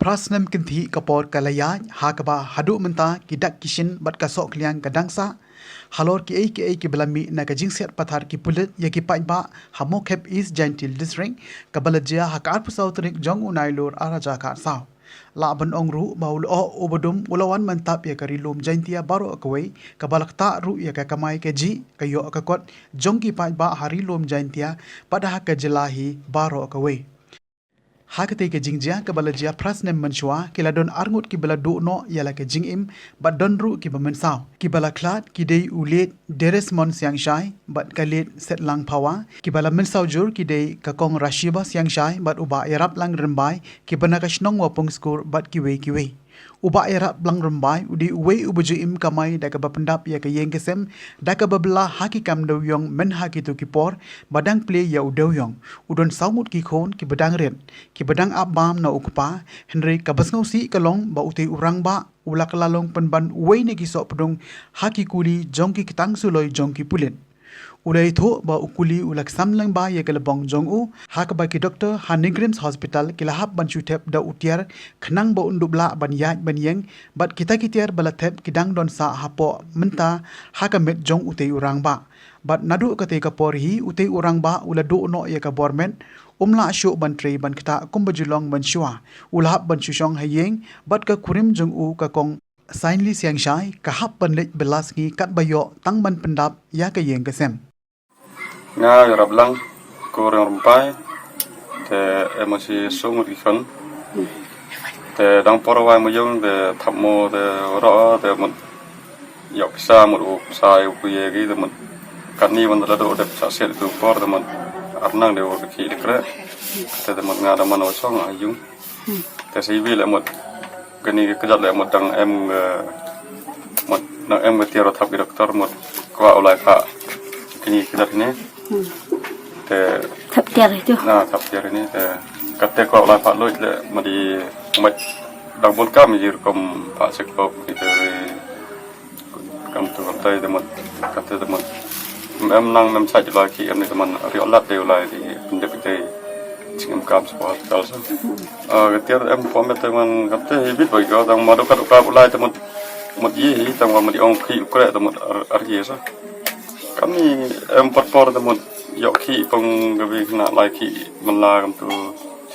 Prasnam kinti kapor kalaya hakaba hadu menta kidak kishin bat kasok kliang kadangsa halor ki belami na kajing set pathar ki pulit ya ki ba hamok hep is gentle disring kabalajia hakar pusautric jong unailur araja ka saw laban ongru baul o obodum ulawan mantap ya karilum jaintia baro akawai kabalak ta ru ya ka kamai ke ji kayo akakot jong ki ba harilum jaintia pada hak jelahi baro akawai hakate ke jingjia ke balajia prasnem menshua kiladon arngut ki baladu no yala ke jingim bat donru ki bamensau ki balaklat ki dei ulet deresmon siang shai bat kalit set lang pawa ki bala mensau jur ki dei ka kong rashiba siang shai bat uba yarap lang rembai ki banakashnong wapung skur bat ki we uba era blang rembai udi uwe ubuju im kamai da ka bapendap ya ka yeng kesem da ka babla haki kam do yong men haki tu ki por badang play ya udo yong udon saumut ki khon ki badang ren ki badang abam na ukpa henry ka basngau si kalong ba uti urang ba ulak lalong penban uwe ne ki so pedung haki kuli jongki kitang suloi jongki pulen ulai tho ba ukuli ulak samlang ba ye kelbong jong u hak ba ki doctor Hanigrims hospital kilahap ban chutep da utiar khnang ba undubla ban yaj ban yeng bat kita kitiar balathep kidang don sa hapo menta hakamet jong utei urang ba bat nadu kate ka porhi utei urang ba uladu no ye ka bormen umla asyu ban trei ban kita kumbajulong ban shwa ulahap ban chushong hayeng bat ka kurim jong u ka kong sainli siang shai ka hap ban lek belas ngi kat bayo tang ban pendap ya ka yeng kesem nga rablang ko rumpai te emosi sumut ikon te dang porwa mo yung te thapmo te ro te mon yok sa mo sa ku ye gi te mon kanni mon da do de sa sel tu por te mon arnang de wo ki lekre te mon nga da mon song ayung te si vi le mon gani ke jat le mon dang em mon na em ke tiro thap gi doktor mon ko olai pa kini ke jat ne te thập tiar itu thap tiar ini te kate ko olai pa loit le madi mat dang bon kam jir kom pa sekop itu kam tu kam tai demot kate demot em nang mem sai la ki em ni teman rio lat de ulai di pendep te singam kam sport kal sa kate em pom teman kate bit boy ko dang madu kat ka ulai temot mot yi tang madi ong ki kre temot argi sa kami em por temot yok ki pong gabi kena lai ki mala kam tu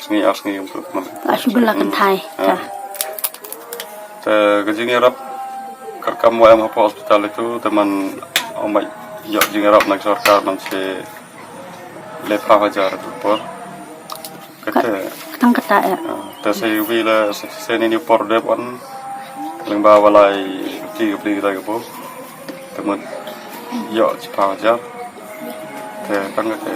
sngi kam tu teman asu belakan thai te gajing Arab karkam wa em hospital itu teman omai yok jing Arab nak sarkar man se lepa hajar tu por kate tang kata ya te se wila se ni por de on lengba walai ki bli ta ko teman yok chipa hajar te tang kate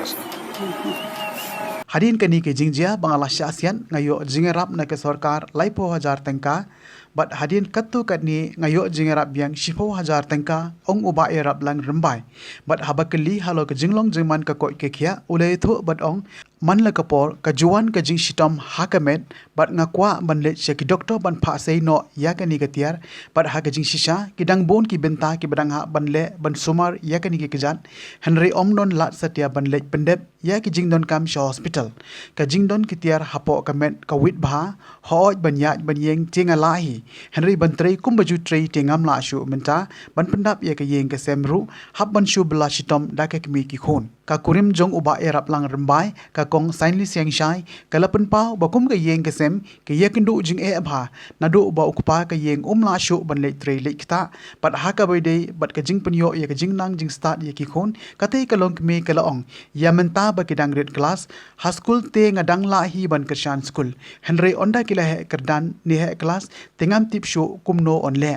Hadin kani ke jingjia Bangladesh ASEAN ngayo jingerap na ke sarkar laipo hajar tengka bat hadin katu katni ngayo jingerap biang shipo hajar tengka ong uba erap lang rembai bat habakeli halo ke jinglong jingman ka ko ke khia ulai thu bat ong man la kapor ka juan ka jing shitom hakamet bat ngakwa ban le che ki doctor ban pha sei no ya kani ke tiar bat ha ka jing shisha kidang bon ki benta ki badang ha ban le ban sumar ya kani ke kijan henry omnon lat satya ban le pendep ya ki jing don kam sha hospital ka jing don ki tiar hapo kamet ka wit bha hoj ban ya ban yeng tinga lahi henry ban trei kumbaju trei tingam la shu menta ban pendap ya ka yeng ke semru hab ban shu bla shitom da ka mi ki khon ka kurim jong uba erap lang rembai ka kong sainli siang shai kalapan pau bakum ka yeng kesem ke yekendu jing e abha nadu ba ukpa ka yeng la shu ban le tre le kita pat ha ka bade bat ka jing penyo ya ka jing nang jing start ya ki khon kate ka long me ka laong ya menta ba ki dang red class ha school te ngadang la hi ban kershan school henry onda kila he kerdan ni he class tengam tip shu kumno on le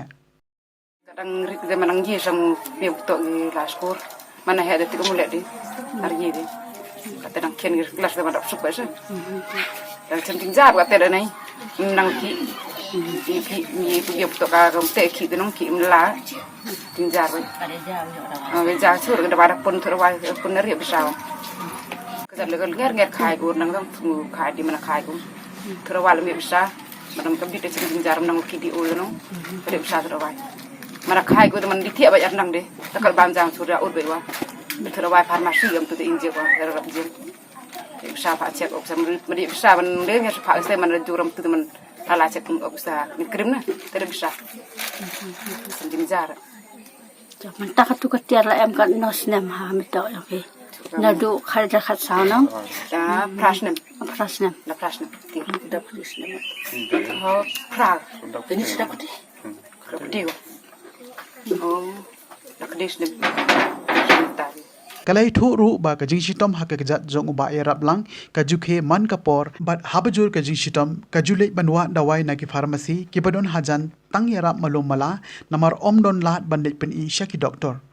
kadang rik de manang ji sam be to la school mana he de tikum le di arji di kata nang ken kelas de mana sup se dan senting jab kata de nai nang ki ni be to ka rom te ki de nang ki la ting jab be jab sur ke da pun terwai pun ri besau kada le nger khai go nang dong thu khai di mana khai go terwai me besa manam kam di te senting jab nang ki di ul no ri besa terwai mana khai go man di thia ba nang de takal bam jang surya ur be wa terwai farmasi am tu inje wa terwai je besa pa cek ok sam medi besa man de ngar pa se man juram tu man Ala cek kum bisa krim na tere bisa. Senjing jar. Mentah tu ketiar lah em kat nos nem ha mitok yang pi. Nadu kharja khat saunam. Ya prasnem. Prasnem. La prasnem. Dah prasnem. Oh prag. Ini sudah putih. Dia. Oh, la kedisnem. Tadi. Kalai thu ru ba ka jing shitom ha ka jat jong uba ya rap lang ka jukhe man kapor bat habajur ka jing shitom ka jule banwa dawai na ki pharmacy ki badon hajan tang ya rap malum mala namar omdon lat bandit pen i shaki doctor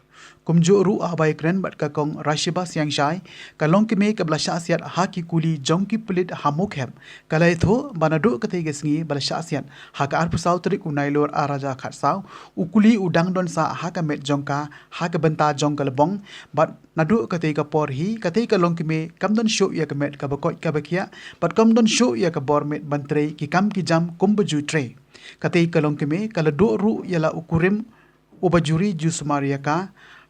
kumju ru abai kren bat ka kong rashiba siang shai ka long ki me ka blasha asiat ha ki kuli jong ki pulit hamuk heb kalai thu banadu ka te gesngi blasha asiat ha ka arpu sau trik unai lor araja khat sau ukuli udang don sa ha ka met jongka ha ka benta jong ka lebong bat nadu ka te ka por hi ka te ka long ki me kam don show ya ka met ka bakoi ka bakia bat kam don show ya ka bor met bantre ki kam ki jam kumbuju tre ka te ka long ki me ka ladu ru ya la ukurim ubajuri ju sumaria ka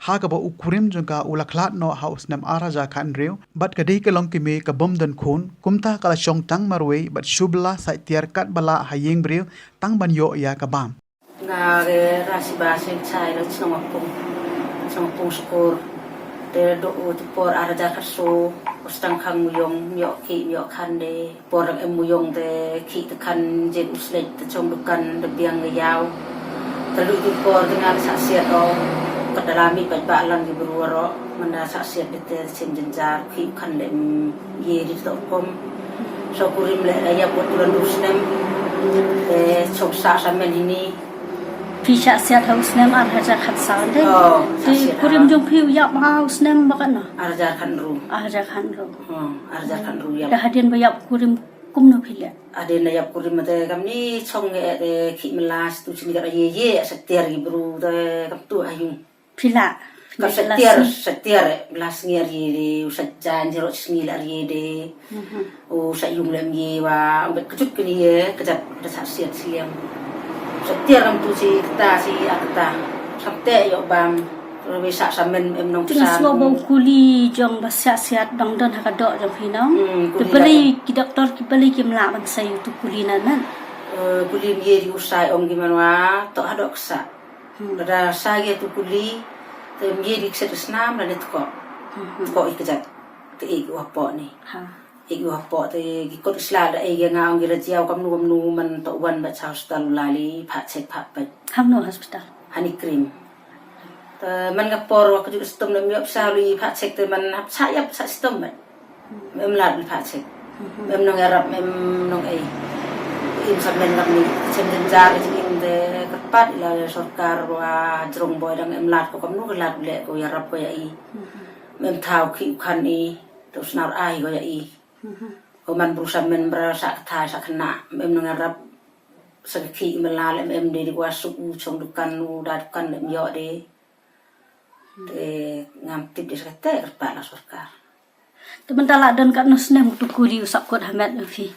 ha ka ba ukurim jongka ulaklat no house nam araja khan reu bat ka dei ka long ki me ka bom dan khun kumta kala shong tang marwe bat shubla sai tiar kat bala hayeng breu tang ban yo ya ka bam nga rasi basing chai lo chong skor te do tu por araja kaso ustang khang muyong myo ki myo khan de por em muyong te ki te khan jen uslet te chong dukan de biang yaw te lu tu por dengan saksiat o kadalami ba lang di beruaro manda saksiat de chen jenjar ki khan le ye di to kom so kurim le ya pot bulan usnem te chong sa men ini Pisha siat haus nem arja khat saun de. Di kurim jong piu yak haus nem bakana. arja khan ru Arja khan ro. arja khan ru ya Dah hadian bayap kurim kum no pile. ade na yap kurim te kam ni chong nge te ki melas tu sini ka ye setiar gi bru te kam tu ayung Pila. ka setiar belas ngiar ye de usajjan jero sngi lar ye de o sayung lem ye wa ambet kejut kini ye kejat da saksiat siang setiar kam tu si kita si akta samte yo bam we sa samen em nong Tengah san suah bau kuli jong basia siat dong don hakadok jong pinong. kuli Kebeli ki doktor kebeli ki melak bang sayu tu kuli nanan. kulim ye di usai om gimana wa to adok sa ada saya tu kuli te ye di set snam dan itu kok ikjat te ik wapo ni Ha. ik wapo te ikot isla da e nga ong gira jiao kam nu man to wan ba chau stal lali pha cek pha pa Ham no hospital. hani krim te man ga por wa kaju stom na miop sa li pha cek te man hap sa yap sa stom ba mem lat pha cek mem nong arab mem nong ai im saben kami chen jar in de kapat la sarkar wa jrong boy dang em lat ko kam nu lat le ko ya rap ko ya i mem thau ki khan i to snar ai ko ya i ko man berusaha men berasa thai sa khna mem nong arab sakhi melal em de di wasu chong dukan nu da dukan em yo de ngam tip di sekte kapat la sarkar Teman talak don kat nos nem tu kuli usap kot hamet fi.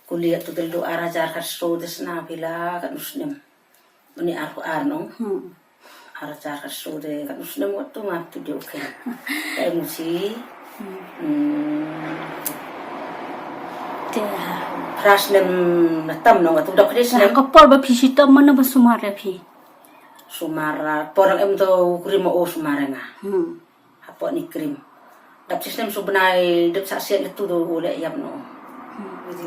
kuliah tu dulu arajar kaso desna bila kan muslim ini aku arno arajar kaso de kan muslim waktu ngatu dia oke emosi Dia. prasnem natam no waktu dok Nah, desna kapal ba fi sitam mana ba sumare fi. sumara porang em to kurimo o sumara nga apa ni krim dap sistem subnai dap saksiat letu do ole yam no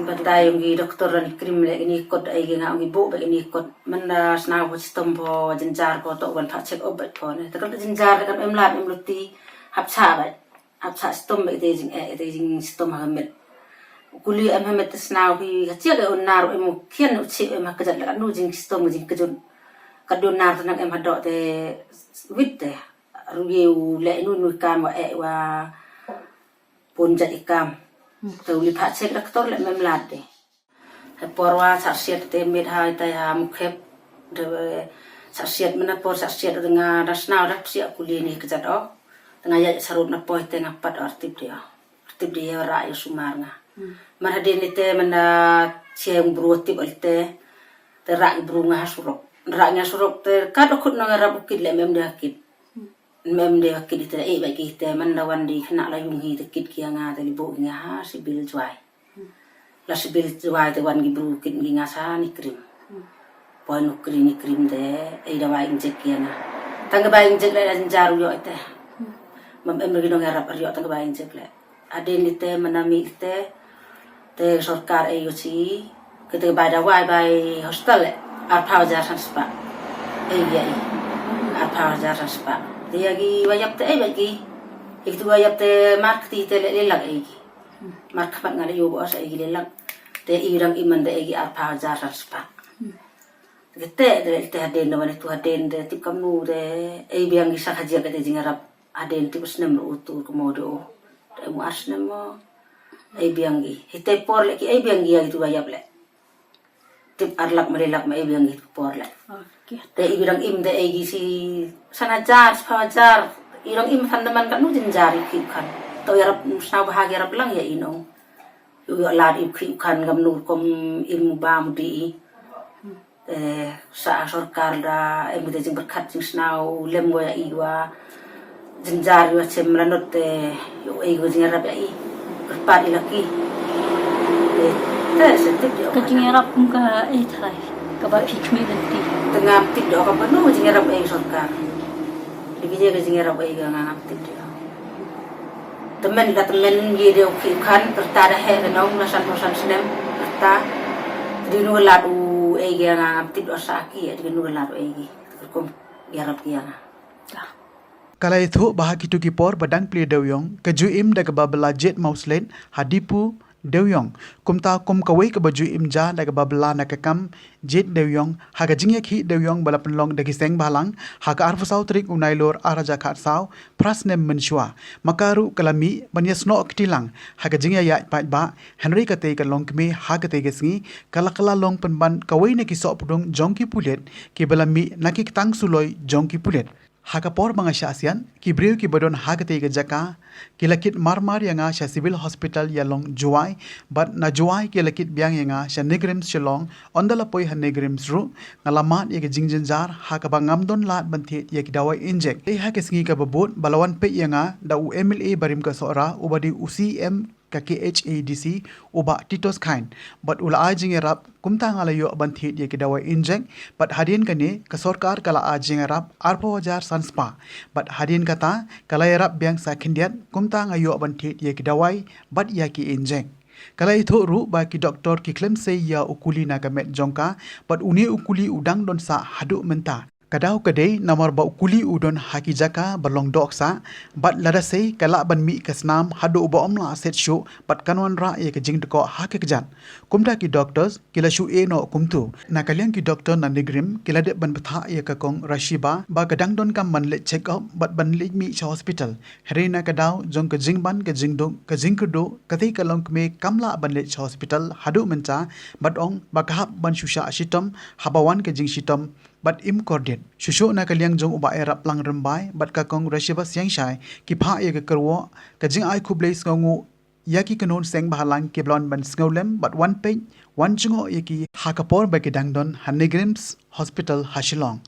Badai yung doktor ni krim le ini kot ai nga ngi bo ba ini kot man sna ho sistem po jenjar ko to wan pha check up po ne ta kan jenjar kan em lat em luti hap cha ba hap cha sistem ba te jing sistem ha met kuli em met sna hi che le on nar em kien u chi em ka jat la nu jing sistem jing kejun kadon nar tan em hado te wit te ru ye le nu kam wa e wa pun jat ikam tu li pha cek doktor le mem lat de porwa saksiat te mit hai tai ha mukhep de saksiat mana por saksiat dengan rasna rak sia kuli ni kejat o tengah ya sarut na poy te ngapat artip dia ra yu sumarna man hadin te mana cieng bruti balte te ra brunga surok ra nya surok te kadokut na ra bukit le mem de akit mem de akit te e ba ki te man lawan di khna la yung hi te kit kia nga te li bo nga ha si bil jwai la sibil tuai te wan gibru kin gi ngasa ni krim poi no krim ni krim de ai da wai injek yana tang ba injek le jaru yo te mam em gi no ngarap yo tang ba injek le aden ni te manami te sarkar ai yo si kete ba da wai bai hostel le ar pau jar san spa ai ya ar pau jar san spa dia gi wayap te ai bagi itu wayap te markti te le lag ai mark pat ngale yo bo asa ai le lag te irang iman de ai ar pau jar san spa gete te haden no tu haden de tip kamu de ai biang gi sak haja kete jingarap haden tip snem utu komodo te mu asnem mo ai biang gi hite por le ki ai biang gi itu wayap le tip arlak merelak mai biang gi por le Okey. te irang im de ai gi si sanajar pajar irang im fandaman kan nu jinjari ki kan to yarap sa bahagia rap lang ya ino yo lad ip ki kan gam nur kom im ba mudi sa sarkar da em de jing berkat jing snau lem wa iwa jinjari wa semranot te yo ai go jing rap ai berpat ilaki te setip yo Kajing erap muka thai. Kaba pikmi nanti. tengah tip do ka panu jing rap ai sarkar digi je jing rap ai ga ngam tip do temen ye de ki kan pertara he no nasan sinem ta di nu ladu ai ga ngam tip do saki di nu ladu ai gi kom yarap ya Kala itu bahagi tu kipor badang pli dewyong kejuim da kebabla jet mauslen hadipu dewyong kumta kum kawai ke baju imja da kebabla na kekam jet dewyong haga jingya khi dewyong balapan long da kiseng balang haga arfusau trik unailor araja khat sau prasnem menshua makaru kalami banyasno ktilang haga jingya ya pat ba Henry kate ka long kme haga te gesngi kala long penban kawai na kisok pudong jongki pulet ki balami nakik tang suloi jongki pulet Hakapor mga siya kibriw ki badon hagate ga jaka kilakit marmar yanga siya civil hospital yalong juwai but na juwai kilakit biang yanga siya negrims silong ondalapoy han negrims ru ngalamat yaga jingjinjar hakaba ngamdon lat banthit yaki dawai inject e hakesingi ka babot balawan pe yanga da u MLA barim ka sora ubadi UCM ka KHADC uba Titos Khain but ula ajing rap kumta ngalayo banthit ye kidawai inject but hadin kane ka sarkar kala ajing rap arpo wajar sanspa but hadin kata kala rap biang sa khindiat kumta ngayo banthit ye kidawai but ya ki inject kala itu ru ba ki doktor ki claim se ya ukuli na kamet jongka but uni ukuli udang don sa hadu menta Kadau kadai namar ba ukuli udon haki jaka berlong doksa bat lada sei kala ban mi kasnam hadu uba omla set show bat kanwan ra ye ke jing deko hake kejat kumda ki doctors kila shu e no kumtu na kalian ki doctor na negrim kila de ban patha ye ka kong rashiba ba kadang don kam man le check up bat ban le mi cha hospital herina kadau jong ka jing ban ka jing dong ka jing kudo kathi kalong me kamla ban le cha hospital hadu mencha bat ong ba kahap ban shusha shitom habawan ka jing shitom but im coordinate shusho na kaliang jong uba erap lang rembai but ka kong rashiba siang shai ki pha ye ka karwo ka jing ai khublei sngu yaki kanon seng bahalang ke blon ban snglem but one page one jungo yaki hakapor ba ke dangdon hanegrims hospital hashilong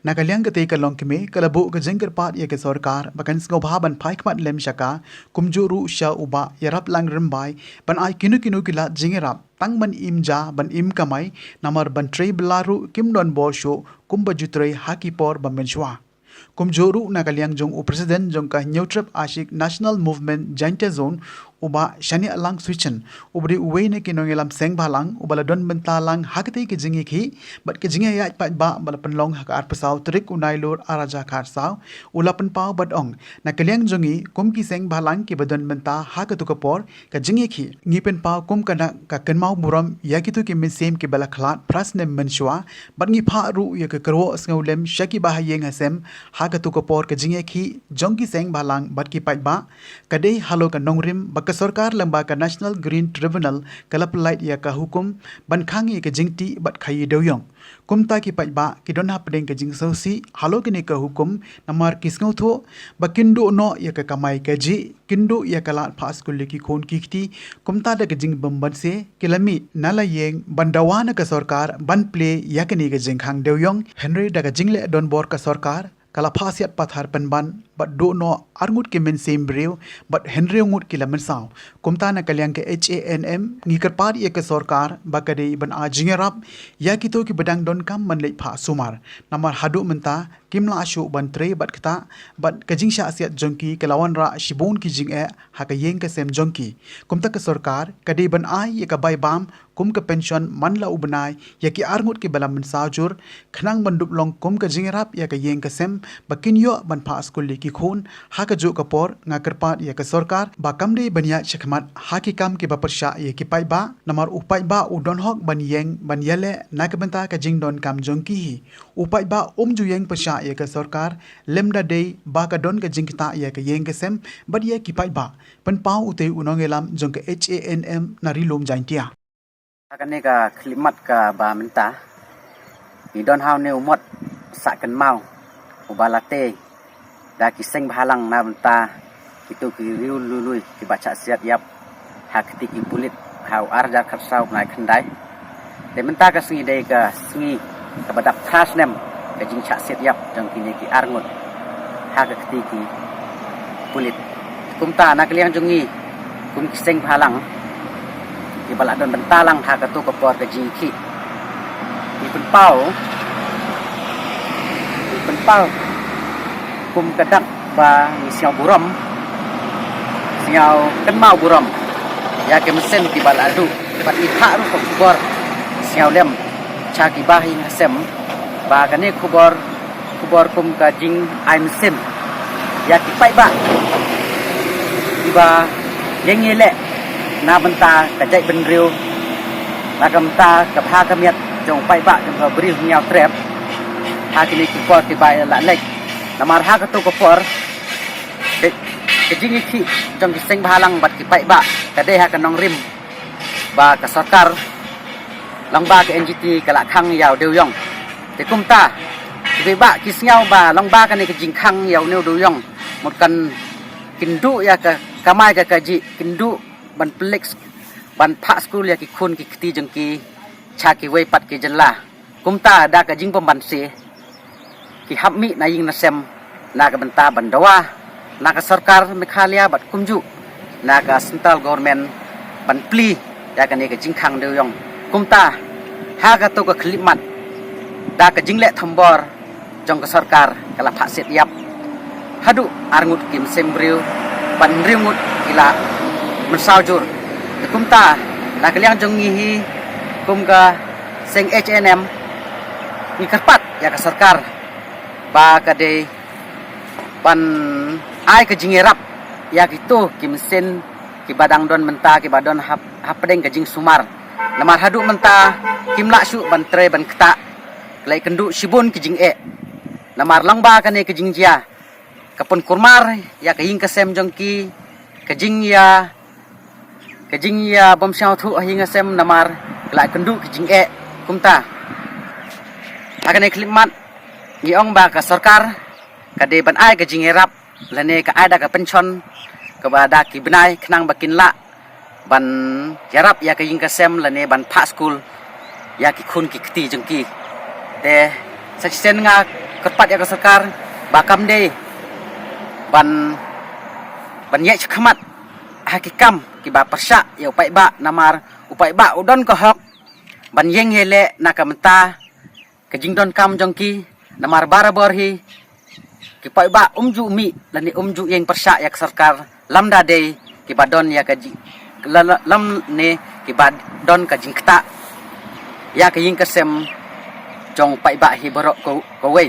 na kaliang ka te ka long kime kalabu ka jengker pat ye ke sarkar bakan sngo baban phaikmat lem shaka kumjuru sha uba yarap lang rembai ban ai kinu kila jingerap tangman imja ban im kamai namar ban trei belaru kimdon bosho kumba jutrei haki por bamenshwa kumjoru na kaliang jong u president jong ka neutrap ashik national movement jante zone uba shani alang switchen ubri uwe ne kinongelam seng balang ubala don bentalang hakati ke jingi khi but ke jingi ya pat ba bala penlong hak ar pasau trik unailor araja khar saw ulapan pau bat ong na kaliang jongi kum ki seng balang ke badon benta hakatu kapor ka jingi khi ngipen pau kum kana ka kenmau buram yakitu ke mesem ke bala khlat prasne menshwa but ngi pha ru ye ke karwo sngaulem shaki bahayeng hasem hakatu kapor ka jingi khi jongi seng balang bat ki pat ba kadai halo ka nongrim ka sarkar lembaga National Green Tribunal kalapalait ya ka hukum ban khangi ke jingti bat khayi doyong kumta ki pajba ki don hapdeng ke jing sosi halo kini ka hukum namar kisngau tho bakindo no ya ka kamai ke ji kindo ya kala phas kul ki khon kikti kumta da ke jing bamban se kilami nala yeng bandawana ka sarkar ban play ya kini ke jing khang doyong Henry da ka jingle don bor ka sarkar kala phasiat pathar panban bat do no arngut ki men sembreu bat henreu ngut ki lamen saw kumta na kalyang ke HANM ngikar par ye ke sarkar bakade ban ajingerap ya kito ki bedang don kam man lei pha sumar namar hadu menta kimla ashu ban tre bat kata bat kajing sha asiat jongki kelawan ra shibun ki jing e hakayeng ke sem jongki kumta ke sarkar kade ban ai ye ka bai bam kum ke pension man la ubnai ya ki arngut ki balam men sajur khnang bandup long kum ke jingerap ya ka yeng ke sem bakin yo ban pha skul li ki khun ha ka ju ka por nga kerpat ya ka sarkar ba kamde bania chekmat ha ki kam ki bapersha ya ki pai ba namar upai ba udon hok ban yeng ban yele na ka benta ka jing don kam jongki hi upai ba ju yeng persha ya ka sarkar lemda day ba ka don ka jing kita ya ka yeng ke sem bad ya ki pai ba pen pau ute unong elam jong ka HANM na rilom jaintia Akan ka klimat ka ba menta i don hau ne umot sakan mau ubalate da ki seng bahalang na menta itu ki riu lului ki baca siat yap hak ti ki pulit hau arja khatsau nai khandai de menta ka singi de ka singi ka badap khas nem ka jing cha siat yap jang ki ne ki arngut hak ti ki pulit kumta na kliang jungi kum ki seng bahalang di balak don bentalang ha katu ke por ke jingki di penpau kum kedak ba ni siau buram siau kenmau buram ya ke mesin di balak du bat iha ru ke por siau lem cha ki bahi ngasem ba kane kubor kum ka jing ai mesin ya ki pai ba di ba yengele na benta kajai benriu na kamta kapha kamiat jong pai ba jong beri nyau trap ha kini ki por ki bai la lek namar ha katu ko por ke jingi ki jong ki seng bahalang bat ki pai ba kade ha kanong rim ba ka sarkar lang ba ke NGT kala khang yau deu yong te kumta ki ba ki sngau ba lang ba kan ki jing khang yau neu deu yong một kan kindu ya ka kamai ka kaji kindu ban plex ban pha school ya ki khun ki kti jeng ki cha ki wei pat ki jenla kumta da ka jing pemban se ki hammi na ying na sem na ka benta bandawa na ka sarkar mekhalia bat kumju na ka central government ban pli ya ka ne ka jing khang de yong kumta ha ka to ka khlimat da ka jing le thambor jong ka sarkar kala pha set yap hadu arngut kim sembriu ban ringut kila mensajur kumta na kaliang jongi hi kumga seng HNM ni kerpat ya ka sarkar ba kade pan ai ka jingerap ya gitu kimsen ki badang don menta ki badon hapdeng ka jing sumar namar hadu menta kimla su ban tre ban kta klai kendu sibun ki jing e namar langba kane ki jing jia kapun kurmar ya ka hing ka sem jongki ka jing ya bom siau thu hinga sem namar klai kendu ki jing e kumta agane klimat ni ong ba ka sarkar kade ban ai ka jingerap lane ka ada ka pension ka bada ki benai khnang bakin la ban yarap ya ka ying ka sem lane ban pha school ya ki khun ki kti jengki te saksen nga kerpat ya ka sarkar bakam de ban ye khmat hakikam ki ba persya ya upai ba namar upai ba udon ko hok ban yeng hele nakamta ka jingdon kam jongki namar barabor hi ki pai ba umju mi lani umju yeng persya yak sarkar lamda de ki badon ya kaji lam ne ki badon ka jingkta ya ka ying kasem jong pai ba hi borok ko wei